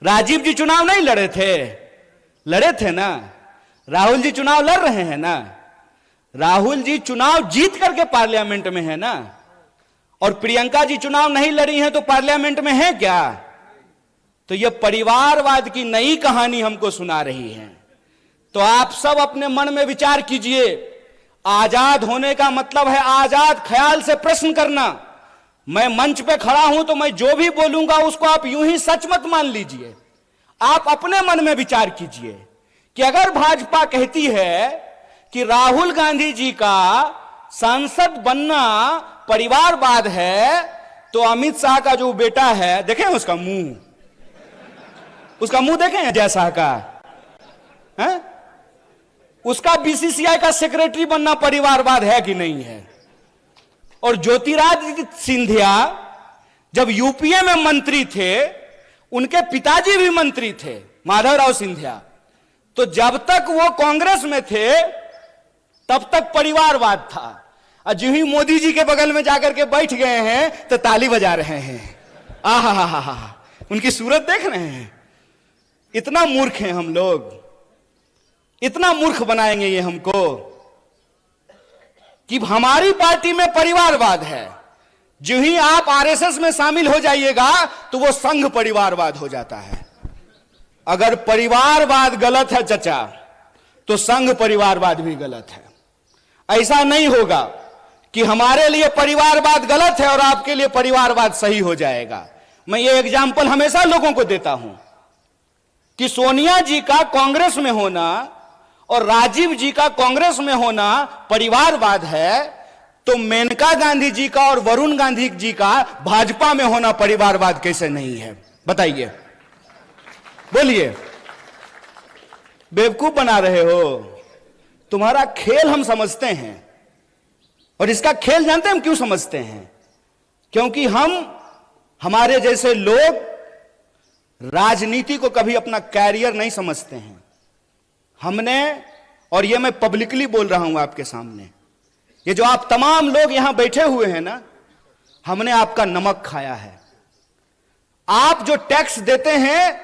राजीव जी चुनाव नहीं लड़े थे? लड़े थे ना। राहुल जी चुनाव लड़ रहे हैं ना। राहुल जी चुनाव जीत करके पार्लियामेंट में है ना। और प्रियंका जी चुनाव नहीं लड़ी हैं तो पार्लियामेंट में है क्या? तो यह परिवारवाद की नई कहानी हमको सुना रही है। तो आप सब अपने मन में विचार कीजिए। आजाद होने का मतलब है आजाद ख्याल से प्रश्न करना। मैं मंच पे खड़ा हूं तो मैं जो भी बोलूंगा उसको आप यूं ही सच मत मान लीजिए। आप अपने मन में विचार कीजिए कि अगर भाजपा कहती है कि राहुल गांधी जी का सांसद बनना परिवारवाद है, तो अमित शाह का जो बेटा है, देखें उसका मुंह देखें अजय शाह का है? उसका बीसीसीआई का सेक्रेटरी बनना परिवारवाद है कि नहीं है? और ज्योतिरादित्य सिंधिया जब यूपीए में मंत्री थे, उनके पिताजी भी मंत्री थे, माधवराव सिंधिया। तो जब तक वो कांग्रेस में थे तब तक परिवारवाद था। और जो ही मोदी जी के बगल में जाकर के बैठ गए हैं तो ताली बजा रहे हैं। आहा, उनकी सूरत देख रहे हैं। इतना मूर्ख हैं हम लोग, इतना मूर्ख बनाएंगे ये हमको कि हमारी पार्टी में परिवारवाद है। जो ही आप आरएसएस में शामिल हो जाइएगा तो वो संघ परिवारवाद हो जाता है। अगर परिवारवाद गलत है चचा, तो संघ परिवारवाद भी गलत है। ऐसा नहीं होगा कि हमारे लिए परिवारवाद गलत है और आपके लिए परिवारवाद सही हो जाएगा। मैं ये एग्जाम्पल हमेशा लोगों को देता हूं कि सोनिया जी का कांग्रेस में होना और राजीव जी का कांग्रेस में होना परिवारवाद है, तो मेनका गांधी जी का और वरुण गांधी जी का भाजपा में होना परिवारवाद कैसे नहीं है? बताइए, बोलिए। बेवकूफ बना रहे हो। तुम्हारा खेल हम समझते हैं। और इसका खेल जानते हैं हम क्यों समझते हैं? क्योंकि हमारे जैसे लोग राजनीति को कभी अपना कैरियर नहीं समझते हैं। हमने, और ये मैं पब्लिकली बोल रहा हूं आपके सामने, ये जो आप तमाम लोग यहां बैठे हुए हैं ना, हमने आपका नमक खाया है। आप जो टैक्स देते हैं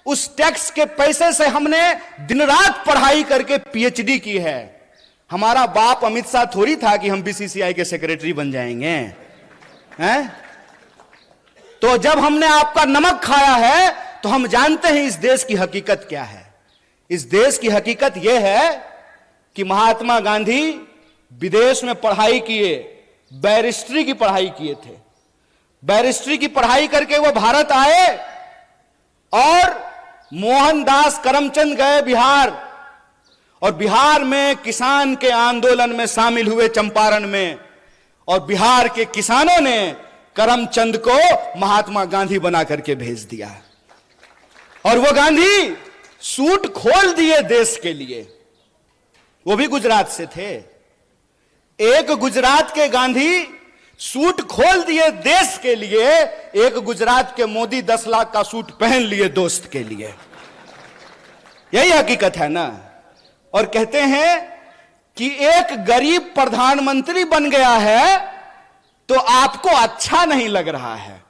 उस टैक्स के पैसे से हमने दिन रात पढ़ाई करके पीएचडी की है। हमारा बाप अमित शाह थोड़ी था कि हम बीसीसीआई के सेक्रेटरी बन जाएंगे हैं? तो जब हमने आपका नमक खाया है तो हम जानते हैं इस देश की हकीकत क्या है। इस देश की हकीकत यह है कि महात्मा गांधी विदेश में पढ़ाई किए, बैरिस्ट्री की पढ़ाई किए थे। बैरिस्ट्री की पढ़ाई करके वो भारत आए और मोहनदास करमचंद गए बिहार, और बिहार में किसान के आंदोलन में शामिल हुए चंपारण में, और बिहार के किसानों ने करमचंद को महात्मा गांधी बना करके भेज दिया। और वो गांधी सूट खोल दिए देश के लिए। वो भी गुजरात से थे। एक गुजरात के गांधी सूट खोल दिए देश के लिए, एक गुजरात के मोदी 10 लाख का सूट पहन लिए दोस्त के लिए। यही हकीकत है ना। और कहते हैं कि एक गरीब प्रधानमंत्री बन गया है तो आपको अच्छा नहीं लग रहा है।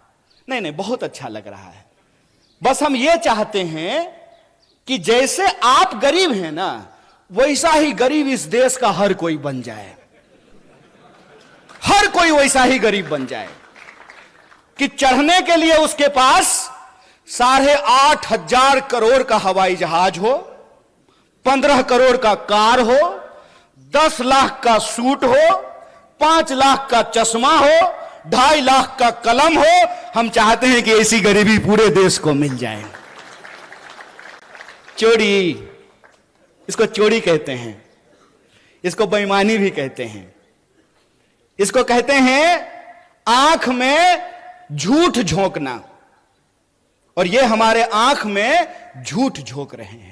नहीं, बहुत अच्छा लग रहा है। बस हम ये चाहते हैं कि जैसे आप गरीब हैं ना, वैसा ही गरीब इस देश का हर कोई बन जाए। हर कोई वैसा ही गरीब बन जाए कि चढ़ने के लिए उसके पास 8,500 करोड़ का हवाई जहाज हो, 15 करोड़ का कार हो, 10 लाख का सूट हो, 5 लाख का चश्मा हो, 2.5 लाख का कलम हो। हम चाहते हैं कि ऐसी गरीबी पूरे देश को मिल जाए। चोरी, इसको चोरी कहते हैं, इसको बेईमानी भी कहते हैं, इसको कहते हैं आंख में झूठ झोंकना। और ये हमारे आंख में झूठ झोंक रहे हैं।